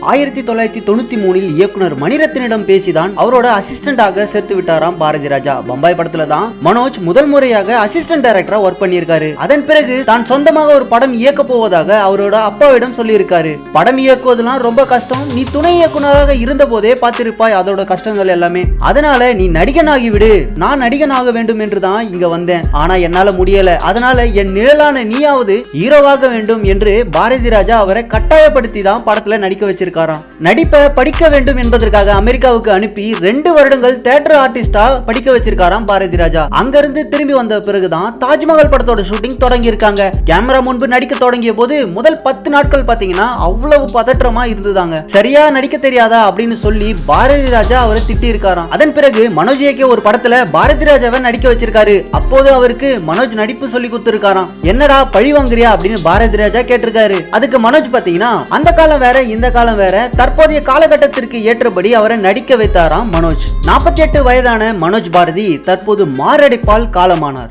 1993 இயக்குனர் மணிரத்னிடம் பேசிதான் அவரோட அசிஸ்டண்டாக சேர்த்து விட்டாராம் பாரதி ராஜா. பம்பாய் படத்துல தான் மனோஜ் முதல் முறையாக அசிஸ்டன்ட் டைரக்டரா ஒர்க் பண்ணியிருக்காரு. அதன் பிறகு தான் சொந்தமாக ஒரு படம் இயக்க போவதாக அவரோட அப்பாவிடம் சொல்லி இருக்காரு. படம் இயக்குவதெல்லாம் ரொம்ப கஷ்டம், நீ துணை இயக்குனராக இருந்த போதே பார்த்திருப்பாய் அதோட கஷ்டங்கள் எல்லாமே. அதனால நீ நடிகனாகி விடு, நான் நடிகனாக வேண்டும் என்று தான் இங்க வந்தேன், ஆனா என்னால முடியல, அதனால என் நிழலான நீயாவது ஹீரோவாக வேண்டும் என்று பாரதி ராஜா அவரை கட்டாயப்படுத்தி தான் படத்துல நடிக்க வச்சிருக்காராம். நடிப்பை படிக்க வேண்டும் என்பதற்காக அமெரிக்காவுக்கு அனுப்பி 2 வருடங்கள் தியேட்டர் ஆர்டிஸ்டா படிக்க வச்சிருக்காராம் பாரதி ராஜா. அங்கிருந்து திரும்பி வந்த பிறகுதான் தாஜ்மஹால் படத்தோட ஷூட்டிங் தொடங்கி இருக்காங்க. கேமரா முன்பு நடிக்க தொடங்கிய போது முதல் 10 நாட்கள் பாத்தீங்கன்னா அவ்வளவு பதற்றமா இருந்ததாங்க. சரியா நடிக்க தெரியாதா அப்படின்னு சொல்லி பாரதி ராஜா அவரை திட்டி இருக்காராம். அதன் பிறகு மனோஜ் இயக்கிய ஒரு படத்துல பாரதி ராஜாவை நடிக்க வச்சிருக்காரு. அப்போது அவருக்கு மனோஜ் நடிப்பு சொல்லி கொடுத்திருக்காராம். என்னடா பழி வாங்குறியா அப்படின்னு பாரதி ராஜா கேட்டிருக்காரு. அதுக்கு மனோஜ் பாத்தீங்கன்னா அந்த காலம் வேற இந்த காலம் வேற, தற்போதைய காலகட்டத்திற்கு ஏற்றபடி அவரை நடிக்க வைத்தாராம் மனோஜ். 48 வயதான மனோஜ் பாரதி தற்போது மாரடைப்பால் காலமானார்.